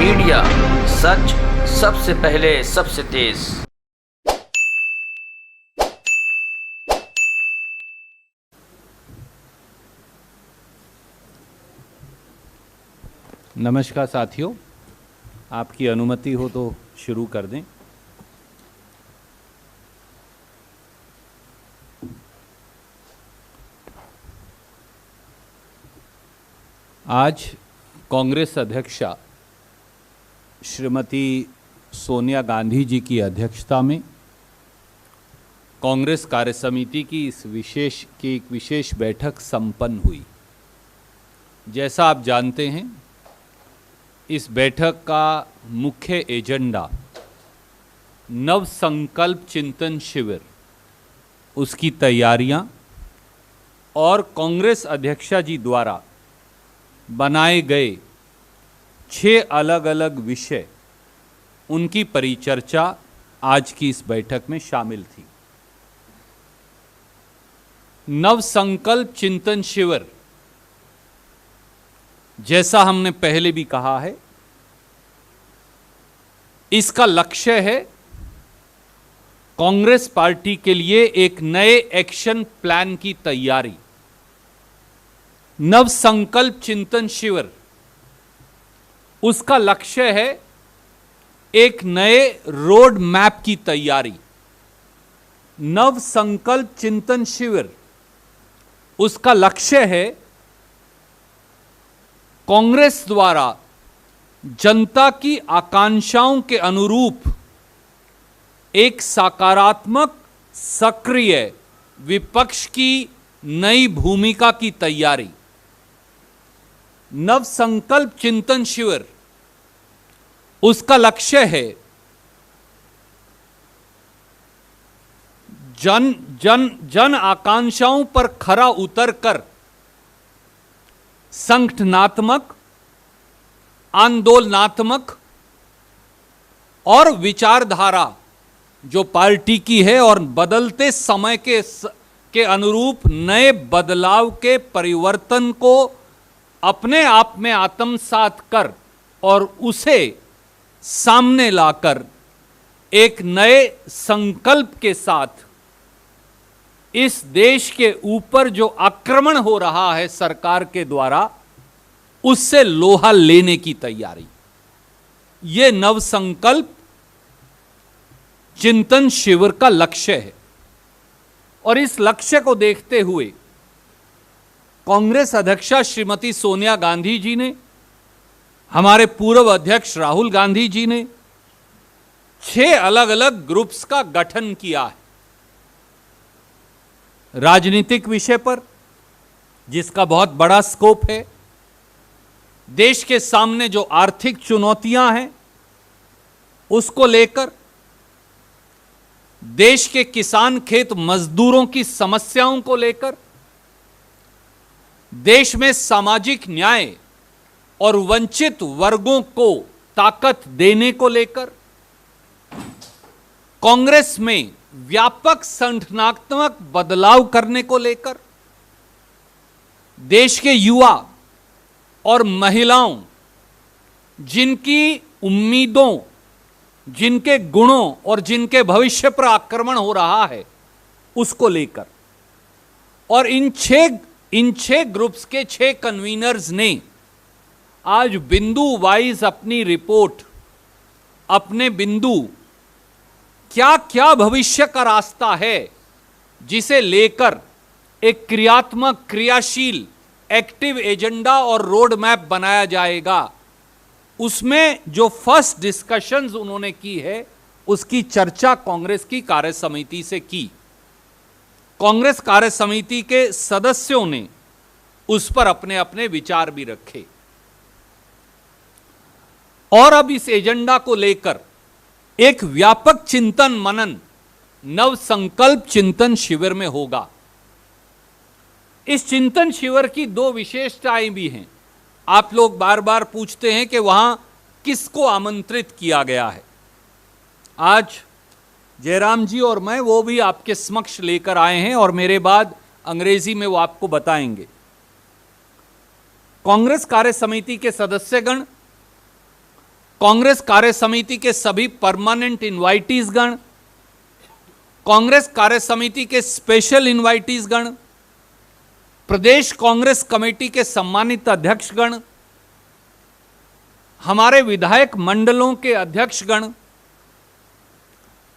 Media, सच सबसे पहले सबसे तेज। नमस्कार साथियों, आपकी अनुमति हो तो शुरू कर दें। आज कांग्रेस अध्यक्षा श्रीमती सोनिया गांधी जी की अध्यक्षता में कांग्रेस कार्यसमिति की एक विशेष बैठक संपन्न हुई। जैसा आप जानते हैं, इस बैठक का मुख्य एजेंडा नव संकल्प चिंतन शिविर, उसकी तैयारियां और कांग्रेस अध्यक्षा जी द्वारा बनाए गए 6 अलग अलग विषय, उनकी परिचर्चा आज की इस बैठक में शामिल थी। नव संकल्प चिंतन शिविर, जैसा हमने पहले भी कहा है, इसका लक्ष्य है कांग्रेस पार्टी के लिए एक नए एक्शन प्लान की तैयारी। नव संकल्प चिंतन शिविर, उसका लक्ष्य है एक नए रोड मैप की तैयारी। नव संकल्प चिंतन शिविर, उसका लक्ष्य है कांग्रेस द्वारा जनता की आकांक्षाओं के अनुरूप एक सकारात्मक, सक्रिय विपक्ष की नई भूमिका की तैयारी। नव संकल्प चिंतन शिविर, उसका लक्ष्य है जन आकांक्षाओं पर खरा उतरकर संगठनात्मक, आंदोलनात्मक और विचारधारा जो पार्टी की है और बदलते समय के अनुरूप नए बदलाव के परिवर्तन को अपने आप में आत्मसात कर और उसे सामने लाकर एक नए संकल्प के साथ इस देश के ऊपर जो आक्रमण हो रहा है सरकार के द्वारा, उससे लोहा लेने की तैयारी। यह नव संकल्प चिंतन शिविर का लक्ष्य है। और इस लक्ष्य को देखते हुए कांग्रेस अध्यक्षा श्रीमती सोनिया गांधी जी ने, हमारे पूर्व अध्यक्ष राहुल गांधी जी ने 6 अलग अलग ग्रुप्स का गठन किया है। राजनीतिक विषय पर, जिसका बहुत बड़ा स्कोप है, देश के सामने जो आर्थिक चुनौतियां हैं उसको लेकर, देश के किसान खेत मजदूरों की समस्याओं को लेकर, देश में सामाजिक न्याय और वंचित वर्गों को ताकत देने को लेकर, कांग्रेस में व्यापक संगठनात्मक बदलाव करने को लेकर, देश के युवा और महिलाओं, जिनकी उम्मीदों, जिनके गुणों और जिनके भविष्य पर आक्रमण हो रहा है, उसको लेकर, और इन छह ग्रुप्स के 6 कन्वीनर्स ने आज बिंदु वाइज अपनी रिपोर्ट, अपने बिंदु, क्या क्या भविष्य का रास्ता है जिसे लेकर एक क्रियात्मक, क्रियाशील, एक्टिव एजेंडा और रोड मैप बनाया जाएगा, उसमें जो फर्स्ट डिस्कशंस उन्होंने की है, उसकी चर्चा कांग्रेस की कार्यसमिति से की। कांग्रेस कार्यसमिति के सदस्यों ने उस पर अपने अपने विचार भी रखे। और अब इस एजेंडा को लेकर एक व्यापक चिंतन मनन नव संकल्प चिंतन शिविर में होगा। इस चिंतन शिविर की 2 विशेषताएं भी हैं। आप लोग बार बार पूछते हैं कि वहां किसको आमंत्रित किया गया है। आज जयराम जी और मैं वो भी आपके समक्ष लेकर आए हैं और मेरे बाद अंग्रेजी में वो आपको बताएंगे। कांग्रेस कार्य समिति के सदस्यगण कांग्रेस कार्य समिति के सभी परमानेंट इनवाइटीज गण, कांग्रेस कार्य समिति के स्पेशल इनवाइटीज गण, प्रदेश कांग्रेस कमेटी के सम्मानित अध्यक्षगण, हमारे विधायक मंडलों के अध्यक्षगण,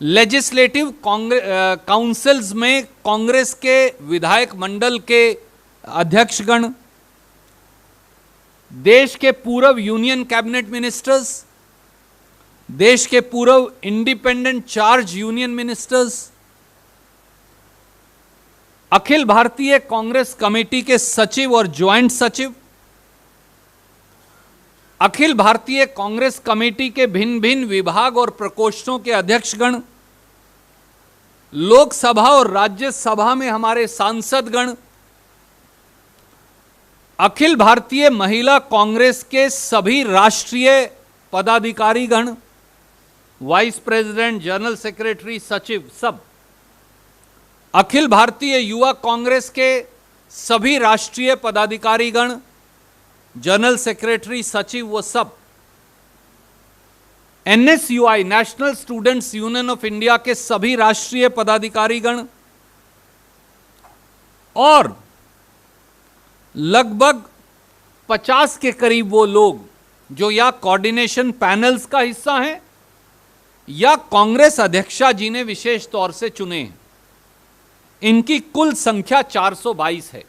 लेजिस्लेटिव काउंसिल्स में कांग्रेस के विधायक मंडल के अध्यक्षगण, देश के पूर्व यूनियन कैबिनेट मिनिस्टर्स, देश के पूर्व independent charge union ministers, Akhil Bharatiya Congress committee के सचिव और ज्वाइंट सचिव, अखिल भारतीय कांग्रेस कमेटी के भिन्न भिन्न विभाग और प्रकोष्ठों के अध्यक्षगण, लोकसभा और राज्यसभा में हमारे सांसदगण, अखिल भारतीय महिला कांग्रेस के सभी राष्ट्रीय पदाधिकारीगण, वाइस प्रेसिडेंट, जनरल सेक्रेटरी, सचिव, सब, अखिल भारतीय युवा कांग्रेस के सभी राष्ट्रीय पदाधिकारीगण, जनरल सेक्रेटरी, सचिव, वो सब, NSUI, national students union of India के सभी राष्ट्रीय पदाधिकारीगण और लगभग 50 के करीब वो लोग जो या कोऑर्डिनेशन पैनल्स का हिस्सा हैं या कांग्रेस अध्यक्षा जी ने विशेष तौर से चुने हैं। इनकी कुल संख्या 422 है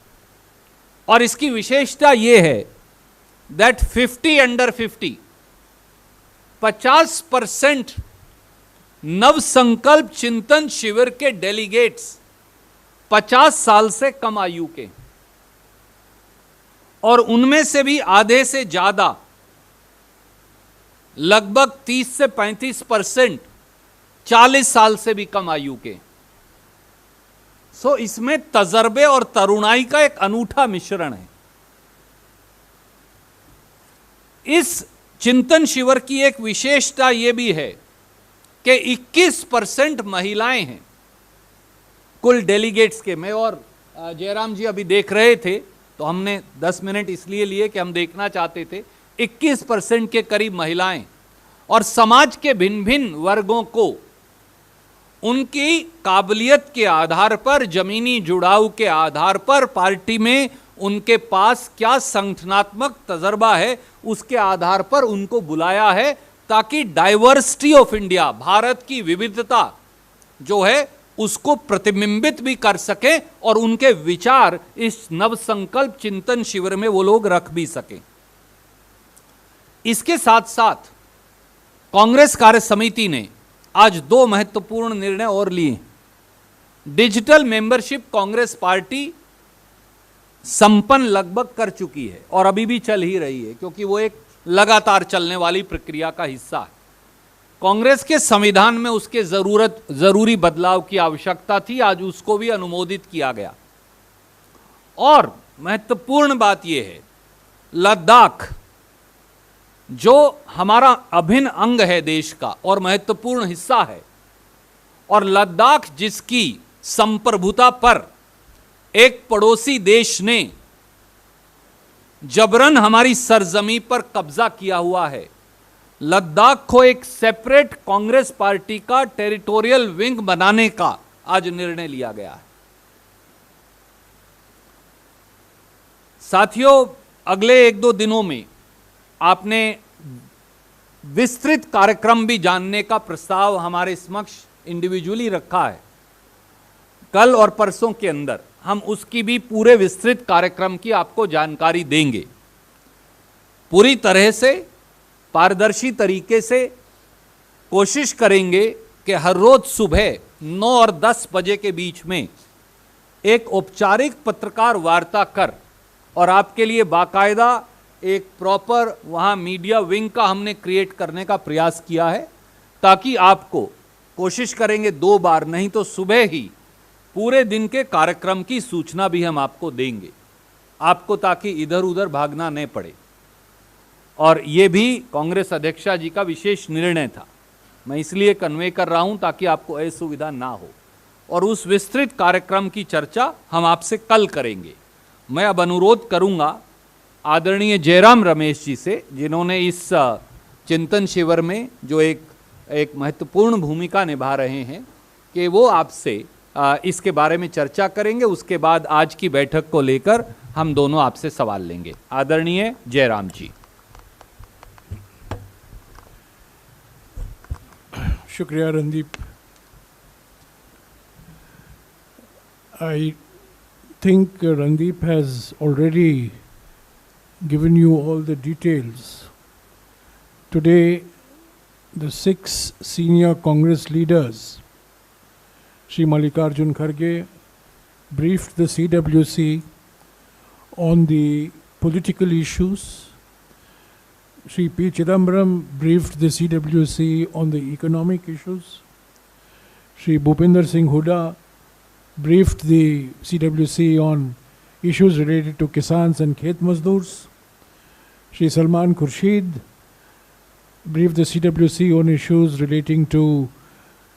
और इसकी विशेषता यह है दैट 50 अंडर 50% नव संकल्प चिंतन शिविर के डेलीगेट्स 50 साल से कम आयु के, और उनमें से भी आधे से ज्यादा लगभग 30 से 35% 40 साल से भी कम आयु के। सो इसमें तजर्बे और तरुणाई का एक अनूठा मिश्रण है। इस चिंतन शिविर की एक विशेषता यह भी है कि 21% महिलाएं हैं कुल डेलीगेट्स के। मैं और जयराम जी अभी देख रहे थे तो हमने 10 मिनट इसलिए लिए कि हम देखना चाहते थे। 21% के करीब महिलाएं, और समाज के भिन्न भिन्न वर्गों को उनकी काबिलियत के आधार पर, जमीनी जुड़ाव के आधार पर, पार्टी में उनके पास क्या संगठनात्मक तजर्बा है उसके आधार पर उनको बुलाया है, ताकि डाइवर्सिटी ऑफ इंडिया, भारत की विविधता जो है उसको प्रतिबिंबित भी कर सके और उनके विचार इस नवसंकल्प चिंतन शिविर में वो लोग रख भी सके। इसके साथ साथ कांग्रेस कार्य समिति ने आज 2 महत्वपूर्ण निर्णय और लिए। डिजिटल मेंबरशिप कांग्रेस पार्टी संपन्न लगभग कर चुकी है और अभी भी चल ही रही है, क्योंकि वो एक लगातार चलने वाली प्रक्रिया का हिस्सा है। कांग्रेस के संविधान में उसके जरूरी बदलाव की आवश्यकता थी, आज उसको भी अनुमोदित किया गया। और महत्वपूर्ण बात यह है, लद्दाख जो हमारा अभिन्न अंग है देश का और महत्वपूर्ण हिस्सा है, और लद्दाख जिसकी संप्रभुता पर एक पड़ोसी देश ने जबरन हमारी सरजमी पर कब्जा किया हुआ है, लद्दाख को एक सेपरेट कांग्रेस पार्टी का टेरिटोरियल विंग बनाने का आज निर्णय लिया गया है। साथियों, अगले 1-2 दिनों में आपने विस्तृत कार्यक्रम भी जानने का प्रस्ताव हमारे समक्ष इंडिविजुअली रखा है। कल और परसों के अंदर हम उसकी भी पूरे विस्तृत कार्यक्रम की आपको जानकारी देंगे। पूरी तरह से पारदर्शी तरीके से कोशिश करेंगे कि हर रोज सुबह 9 और 10 बजे के बीच में एक औपचारिक पत्रकार वार्ता कर, और आपके लिए बाकायदा एक प्रॉपर वहाँ मीडिया विंग का हमने क्रिएट करने का प्रयास किया है, ताकि आपको, कोशिश करेंगे 2 बार, नहीं तो सुबह ही पूरे दिन के कार्यक्रम की सूचना भी हम आपको देंगे, आपको ताकि इधर उधर भागना न पड़े। और ये भी कांग्रेस अध्यक्षा जी का विशेष निर्णय था, मैं इसलिए कन्वे कर रहा हूं ताकि आपको असुविधा ना हो। और उस विस्तृत कार्यक्रम की चर्चा हम आपसे कल करेंगे। मैं अब अनुरोध करूंगा आदरणीय जयराम रमेश जी से, जिन्होंने इस चिंतन शिविर में जो एक महत्वपूर्ण भूमिका निभा रहे हैं कि वो आपसे इसके बारे में चर्चा करेंगे। उसके बाद आज की बैठक को लेकर हम दोनों आपसे सवाल लेंगे। आदरणीय जयराम जी। शुक्रिया Randeep. I think Randeep has already given you all the details. Today, the 6 senior Congress leaders, Shri Mallikarjun Kharge, briefed the CWC on the political issues. Shri P. Chidambaram briefed the CWC on the economic issues. Shri Bhupinder Singh Hooda briefed the CWC on issues related to Kisans and Khet Mazdoors. Shri Salman Khurshid briefed the CWC on issues relating to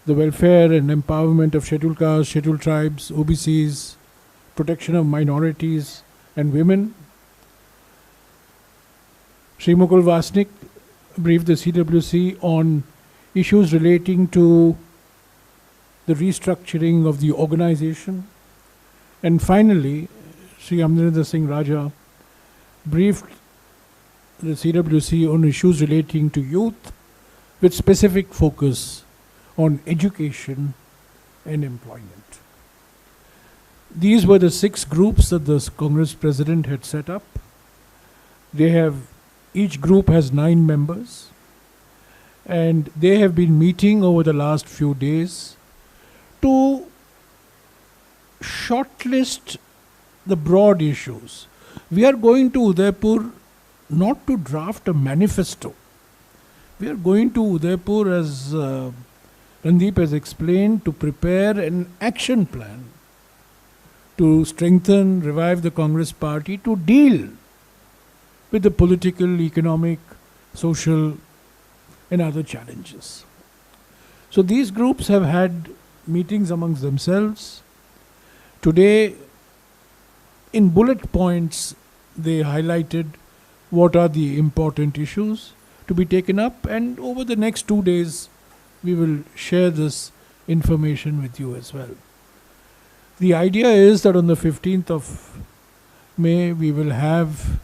the welfare and empowerment of scheduled castes, scheduled tribes, OBCs, protection of minorities and women. Shri Mukul Vasnik briefed the CWC on issues relating to the restructuring of the organization. And finally, Shri Amarendra Singh Raja briefed the CWC on issues relating to youth with specific focus on education and employment. These were the 6 groups that the Congress President had set up. Each group has 9 members, and they have been meeting over the last few days to shortlist the broad issues. We are going to Udaipur not to draft a manifesto. We are going to Udaipur, as Randeep has explained, to prepare an action plan to strengthen, revive the Congress party to deal with the political, economic, social and other challenges. So these groups have had meetings amongst themselves. Today, in bullet points, they highlighted what are the important issues to be taken up, and over the next 2 days, we will share this information with you as well. The idea is that on the 15th of May, we will have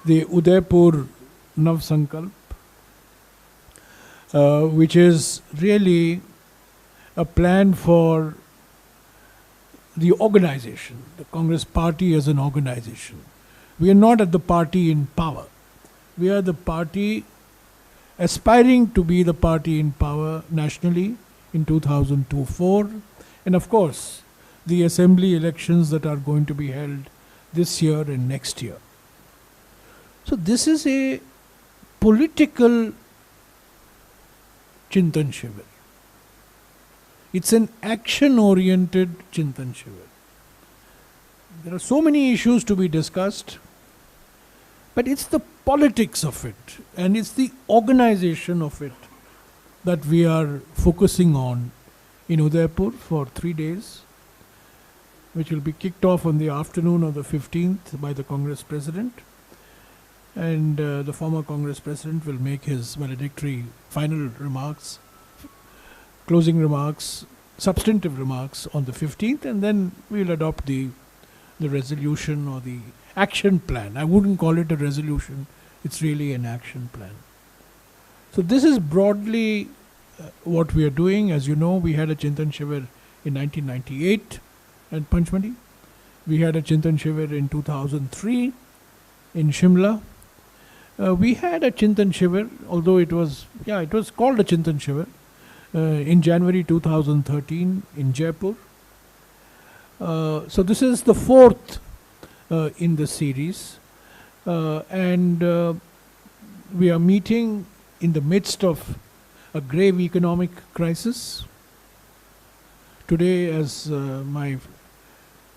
the Udaipur Nav Sankalp, which is really a plan for the organization, the Congress party as an organization. We are not at the party in power. We are the party aspiring to be the party in power nationally in 2002-04, and of course the assembly elections that are going to be held this year and next year. So this is a political Chintan Shivir. It's an action-oriented Chintan Shivir. There are so many issues to be discussed, but it's the politics of it and it's the organization of it that we are focusing on in Udaipur for 3 days, which will be kicked off on the afternoon of the 15th by the Congress President. And the former Congress President will make his valedictory final remarks, closing remarks, substantive remarks on the 15th, and then we'll adopt the resolution or the action plan. I wouldn't call it a resolution, it's really an action plan. So this is broadly what we are doing. As you know, we had a Chintan Shivir in 1998 at Panchmadi. We had a Chintan Shivir in 2003 in Shimla. We had a Chintan Shivir, although it was called a Chintan Shivir, in January 2013 in Jaipur. So this is the 4th in the series, and we are meeting in the midst of a grave economic crisis. Today, as my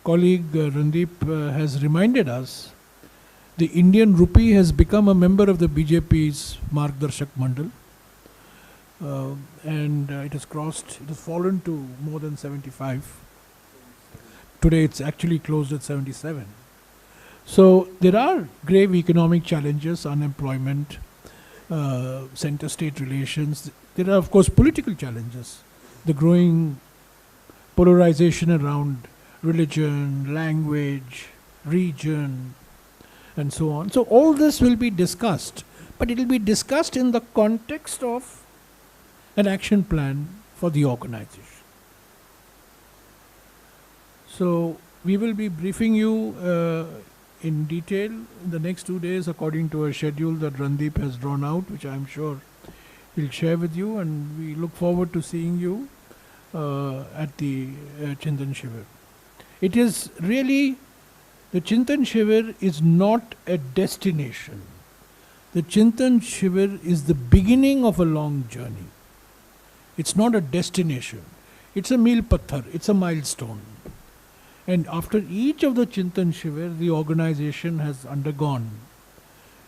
colleague Randeep has reminded us, the Indian rupee has become a member of the BJP's Margdarshak Mandal, and it has fallen to more than 75. Today it's actually closed at 77. So there are grave economic challenges, unemployment, center-state relations. There are, of course, political challenges. The growing polarization around religion, language, region, and so on. So all this will be discussed, but it will be discussed in the context of an action plan for the organization. So we will be briefing you in detail in the next 2 days according to a schedule that Randeep has drawn out, which I am sure he'll share with you, and we look forward to seeing you at the Chintan Shivir. It is really, the Chintan Shivir is not a destination. The Chintan Shivir is the beginning of a long journey. It's not a destination. It's a meel patthar, it's a milestone. And after each of the Chintan Shivir, the organization has undergone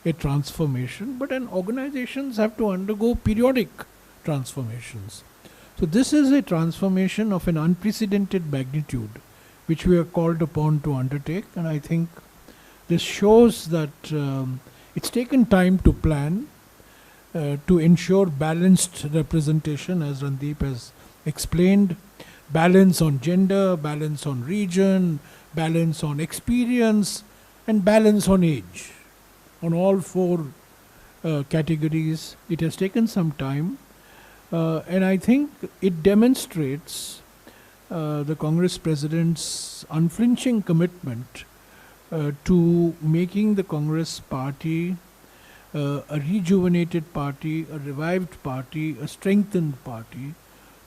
a transformation, but organizations have to undergo periodic transformations. So this is a transformation of an unprecedented magnitude, which we are called upon to undertake, and I think this shows that it's taken time to plan, to ensure balanced representation, as Randeep has explained, balance on gender, balance on region, balance on experience, and balance on age. On all four categories, it has taken some time, and I think it demonstrates the Congress President's unflinching commitment to making the Congress Party a rejuvenated party, a revived party, a strengthened party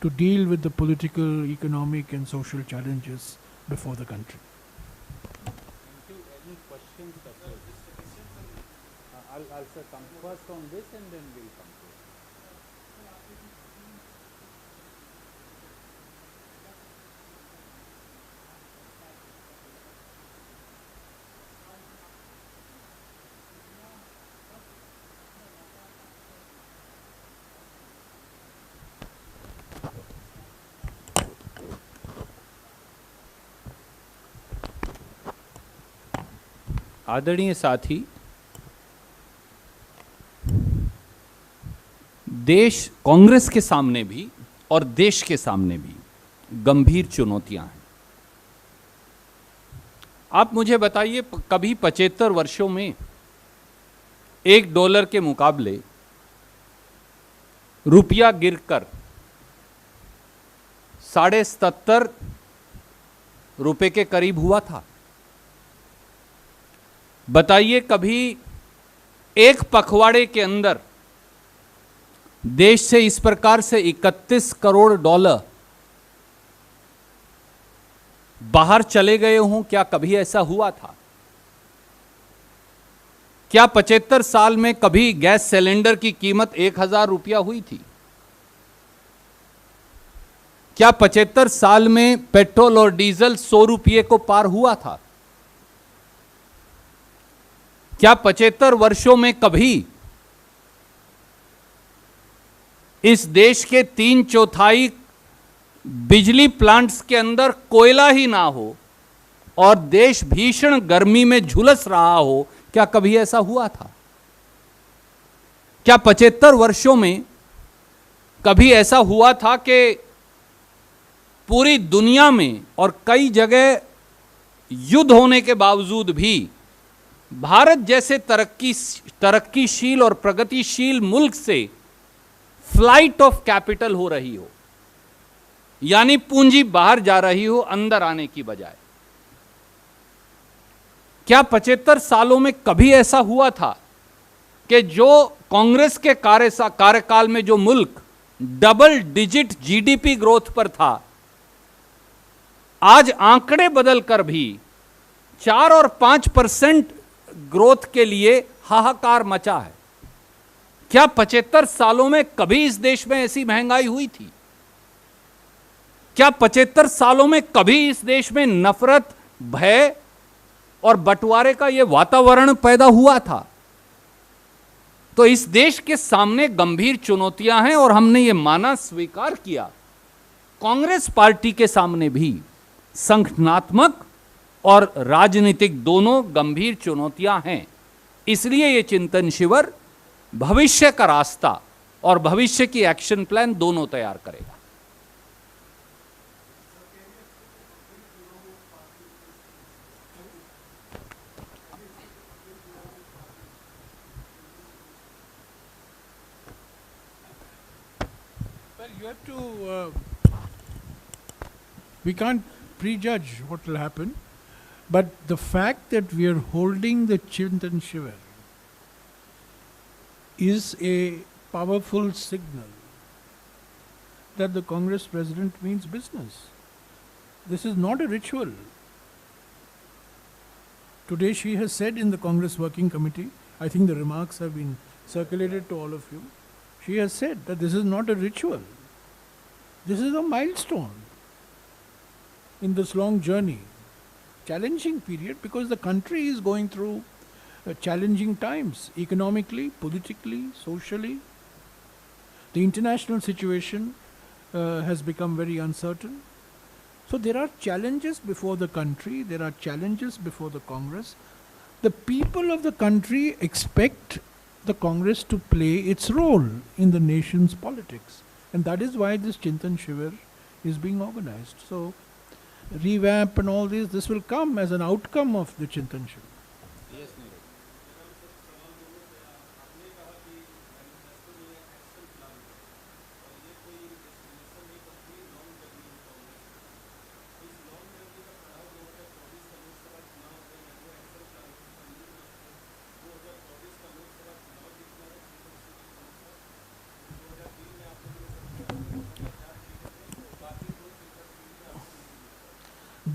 to deal with the political, economic and social challenges before the country. Any questions? I'll come first on this and then we'll come to it. आदरणीय साथी, देश, कांग्रेस के सामने भी और देश के सामने भी गंभीर चुनौतियां हैं। आप मुझे बताइए, कभी 75 वर्षों में $1 के मुकाबले रुपया गिरकर 77.5 रुपए के करीब हुआ था? बताइए, कभी एक पखवाड़े के अंदर देश से इस प्रकार से $31 करोड़ बाहर चले गए हों? क्या कभी ऐसा हुआ था? क्या 75 साल में कभी गैस सिलेंडर की कीमत 1000 रुपया हुई थी? क्या 75 साल में पेट्रोल और डीजल 100 रुपये को पार हुआ था? क्या 75 वर्षों में कभी इस देश के 3/4 बिजली प्लांट्स के अंदर कोयला ही ना हो और देश भीषण गर्मी में झुलस रहा हो? क्या कभी ऐसा हुआ था? क्या 75 वर्षों में कभी ऐसा हुआ था कि पूरी दुनिया में और कई जगह युद्ध होने के बावजूद भी भारत जैसे तरक्कीशील और प्रगतिशील मुल्क से फ्लाइट ऑफ कैपिटल हो रही हो, यानी पूंजी बाहर जा रही हो अंदर आने की बजाय? क्या 75 सालों में कभी ऐसा हुआ था कि जो कांग्रेस के कार्यकाल में जो मुल्क डबल डिजिट जीडीपी ग्रोथ पर था, आज आंकड़े बदलकर भी 4 और 5% ग्रोथ के लिए हाहाकार मचा है? क्या 75 सालों में कभी इस देश में ऐसी महंगाई हुई थी? क्या 75 सालों में कभी इस देश में नफरत, भय और बंटवारे का यह वातावरण पैदा हुआ था? तो इस देश के सामने गंभीर चुनौतियां हैं और हमने ये माना, स्वीकार किया, कांग्रेस पार्टी के सामने भी संगठनात्मक और राजनीतिक दोनों गंभीर चुनौतियां हैं। इसलिए ये चिंतन शिविर भविष्य का रास्ता और भविष्य की एक्शन प्लान दोनों तैयार करेगा। Well, you have to. We can't prejudge what will happen, but the fact that we are holding the Chintan Shivir is a powerful signal that the Congress president means business. This is not a ritual. Today she has said in the Congress Working Committee, I think the remarks have been circulated to all of you, she has said that this is not a ritual. This is a milestone in this long journey. Challenging period because the country is going through challenging times, economically, politically, socially. The international situation has become very uncertain. So there are challenges before the country, there are challenges before the Congress. The people of the country expect the Congress to play its role in the nation's politics. And that is why this Chintan Shivir is being organized. So revamp and all this will come as an outcome of the Chintan Shivir.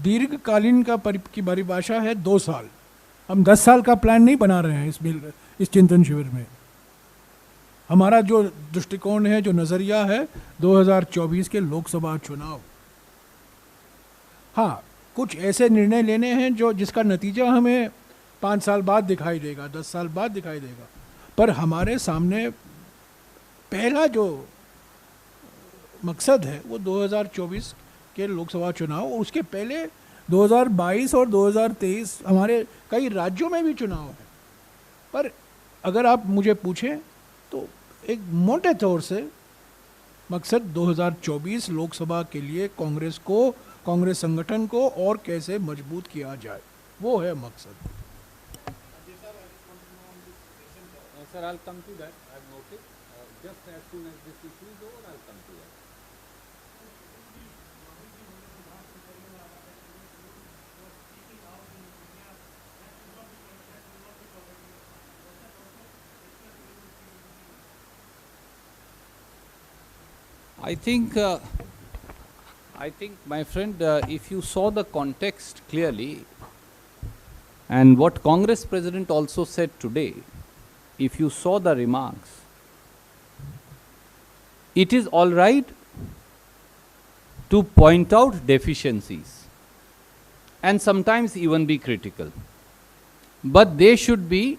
दीर्घकालीन का की परिभाषा है 2 साल। हम 10 साल का plan नहीं बना रहे हैं इस चिंतन शिविर में। हमारा जो दृष्टिकोण है, जो नज़रिया है 2024 के लोकसभा चुनाव। हाँ, कुछ ऐसे निर्णय लेने हैं जो जिसका नतीजा हमें 5 साल बाद दिखाई देगा, 10 साल बाद दिखाई देगा, पर हमारे सामने पहला जो मकसद है वो 2024 के लोकसभा चुनाव, और उसके पहले 2022 और 2023 हमारे कई राज्यों में भी चुनाव है। पर अगर आप मुझे पूछें तो एक मोटे तौर से मकसद 2024 लोकसभा के लिए कांग्रेस को, कांग्रेस संगठन को और कैसे मजबूत किया जाए, वो है मकसद। Sir, I'll come to that. I've noted. Just as soon as this issue is over, I'll come to that. I think, my friend, if you saw the context clearly, and what Congress President also said today, if you saw the remarks, it is all right to point out deficiencies and sometimes even be critical, but they should be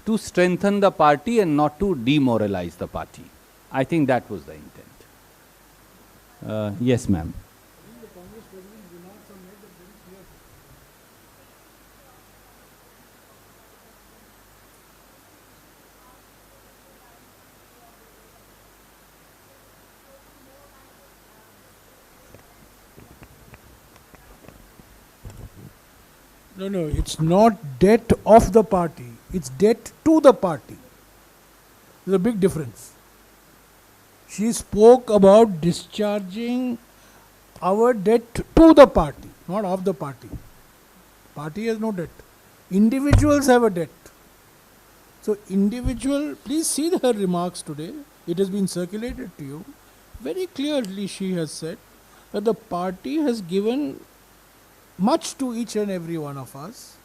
to strengthen the party and not to demoralize the party. I think that was the intent. Yes, ma'am. No, it's not debt of the party, it's debt to the party. There's a big difference. She spoke about discharging our debt to the party, not of the party. Party has no debt. Individuals have a debt. So please see her remarks today. It has been circulated to you. Very clearly she has said that the party has given much to each and every one of us,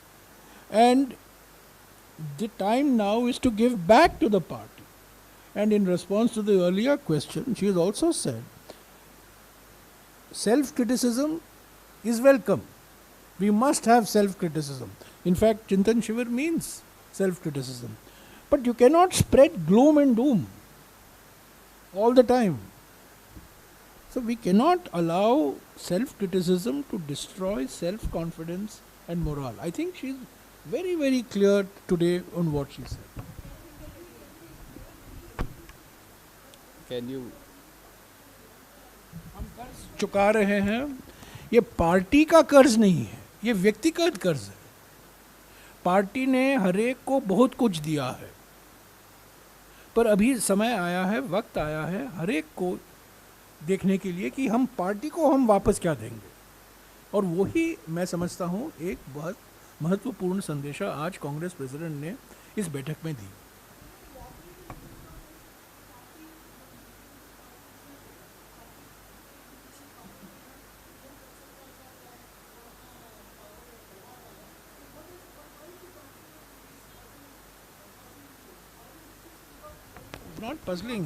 and the time now is to give back to the party. And in response to the earlier question, she has also said self-criticism is welcome. We must have self-criticism. In fact, Chintan Shivir means self-criticism. But you cannot spread gloom and doom all the time. So we cannot allow self-criticism to destroy self-confidence and morale. I think she is very, very clear today on what she said. Can you चुका रहे हैं, ये party का कर्ज नहीं है, ये व्यक्तिगत कर्ज है। पार्टी ने हरेक को बहुत कुछ दिया है, पर अभी समय आया है, वक्त आया है हरेक को देखने के लिए कि हम पार्टी को हम वापस क्या देंगे। और वही मैं समझता हूँ एक बहुत महत्वपूर्ण संदेशा आज कांग्रेस प्रेसिडेंट ने इस बैठक में दी। Not puzzling.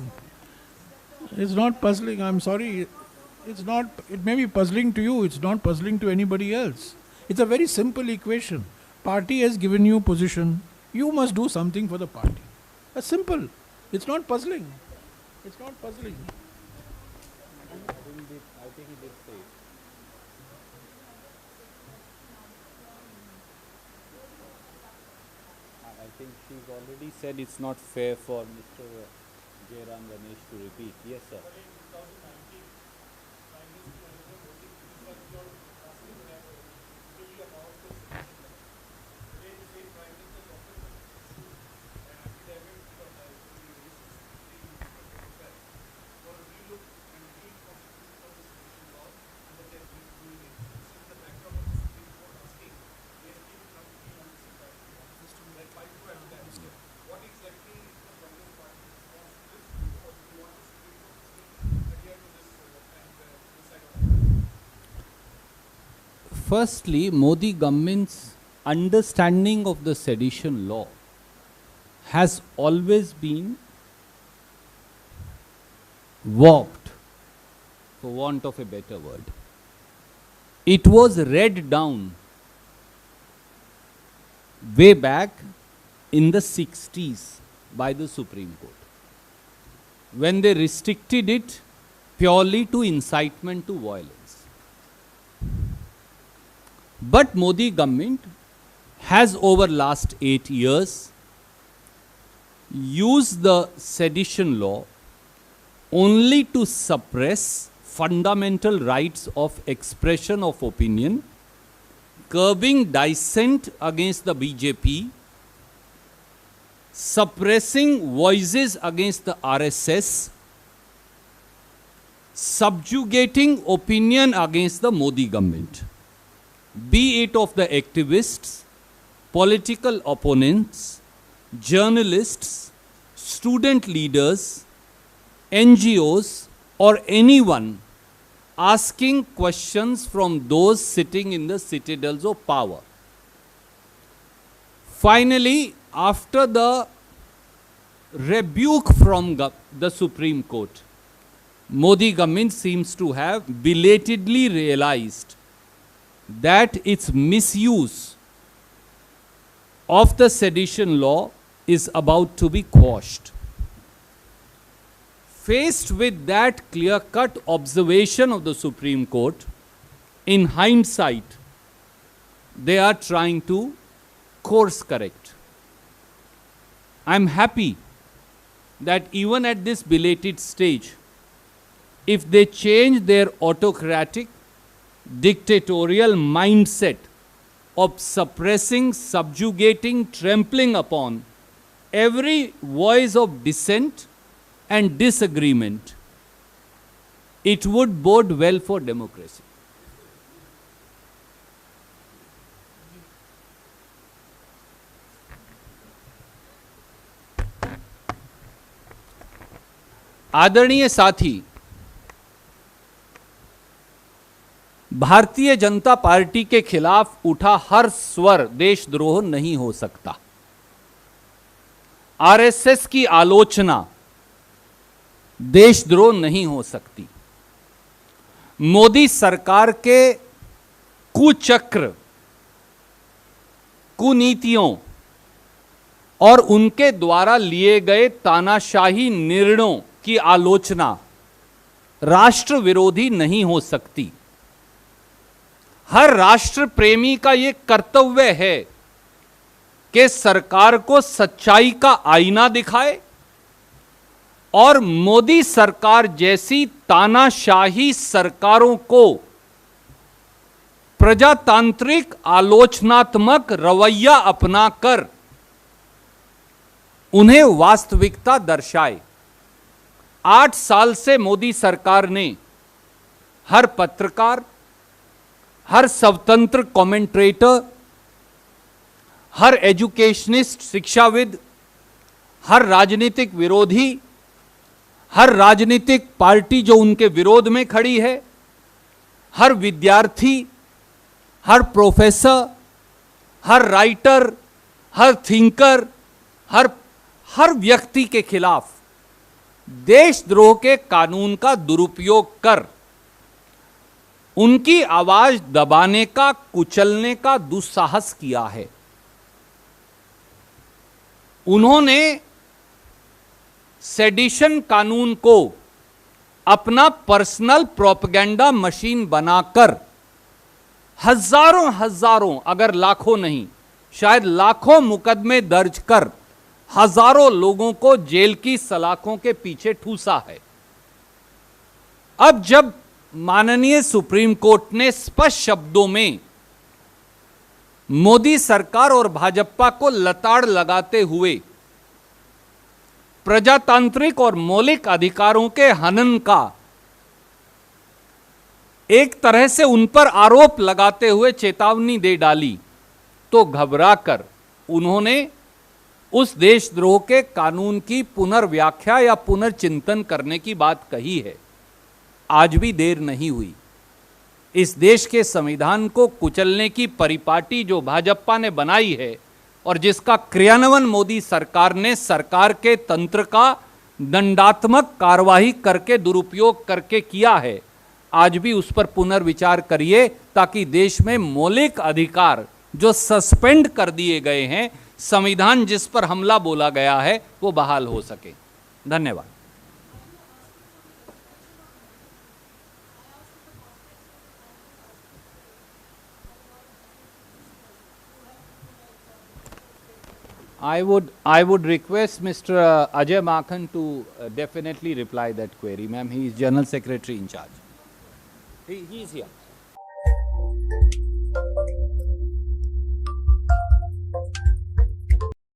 It's not puzzling. I'm sorry. It's not. It may be puzzling to you. It's not puzzling to anybody else. It's a very simple equation. Party has given you position. You must do something for the party. That's simple. It's not puzzling. It's not puzzling. I think he did say it. I think she's already said it's not fair for Mr. Jairam Ramesh to repeat. Yes, sir. Firstly, Modi government's understanding of the sedition law has always been warped, for want of a better word. It was read down way back in the 60s by the Supreme Court, when they restricted it purely to incitement to violence. But Modi government has over last 8 years used the sedition law only to suppress fundamental rights of expression of opinion, curbing dissent against the BJP, suppressing voices against the RSS, subjugating opinion against the Modi government, be it of the activists, political opponents, journalists, student leaders, NGOs, or anyone asking questions from those sitting in the citadels of power. Finally, after the rebuke from the Supreme Court, Modi government seems to have belatedly realized that its misuse of the sedition law is about to be quashed. Faced with that clear-cut observation of the Supreme Court, in hindsight, they are trying to course correct. I am happy that even at this belated stage, if they change their autocratic, dictatorial mindset of suppressing, subjugating, trampling upon every voice of dissent and disagreement, it would bode well for democracy. आदरणीय साथी, Bharatiya Janata party के खिलाफ उठा हर स्वर देशद्रोह नहीं हो सकता। आरएसएस की आलोचना देशद्रोह नहीं हो सकती। मोदी सरकार के कुचक्र, कुनीतियों और उनके द्वारा लिए गए तानाशाही निर्णयों की आलोचना राष्ट्र विरोधी नहीं हो सकती। हर राष्ट्र प्रेमी का यह कर्तव्य है कि सरकार को सच्चाई का आईना दिखाए और मोदी सरकार जैसी तानाशाही सरकारों को प्रजातांत्रिक आलोचनात्मक रवैया अपनाकर उन्हें वास्तविकता दर्शाए। 8 साल से मोदी सरकार ने हर पत्रकार, हर स्वतंत्र कमेंटेटर, हर एजुकेशनिस्ट शिक्षाविद, हर राजनीतिक विरोधी, हर राजनीतिक पार्टी जो उनके विरोध में खड़ी है, हर विद्यार्थी, हर प्रोफेसर, हर राइटर, हर थिंकर, हर व्यक्ति के खिलाफ देशद्रोह के कानून का दुरुपयोग कर उनकी आवाज दबाने का, कुचलने का दुस्साहस किया है। उन्होंने सेडिशन कानून को अपना पर्सनल प्रोपेगेंडा मशीन बनाकर हजारों अगर लाखों नहीं, शायद लाखों मुकदमे दर्ज कर हजारों लोगों को जेल की सलाखों के पीछे ठूसा है। अब जब माननीय सुप्रीम कोर्ट ने स्पष्ट शब्दों में मोदी सरकार और भाजपा को लताड़ लगाते हुए प्रजातांत्रिक और मौलिक अधिकारों के हनन का एक तरह से उन पर आरोप लगाते हुए चेतावनी दे डाली, तो घबराकर उन्होंने उस देशद्रोह के कानून की पुनर्व्याख्या या पुनर्चिंतन करने की बात कही है। आज भी देर नहीं हुई। इस देश के संविधान को कुचलने की परिपाटी जो भाजपा ने बनाई है और जिसका क्रियान्वयन मोदी सरकार ने सरकार के तंत्र का दंडात्मक कार्यवाही करके, दुरुपयोग करके किया है, आज भी उस पर पुनर्विचार करिए ताकि देश में मौलिक अधिकार जो सस्पेंड कर दिए गए हैं, संविधान जिस पर हमला बोला गया है, वो बहाल हो सके। धन्यवाद। I would request Mr. Ajay Makhan to definitely reply that query, ma'am. He is General Secretary in charge. He is here.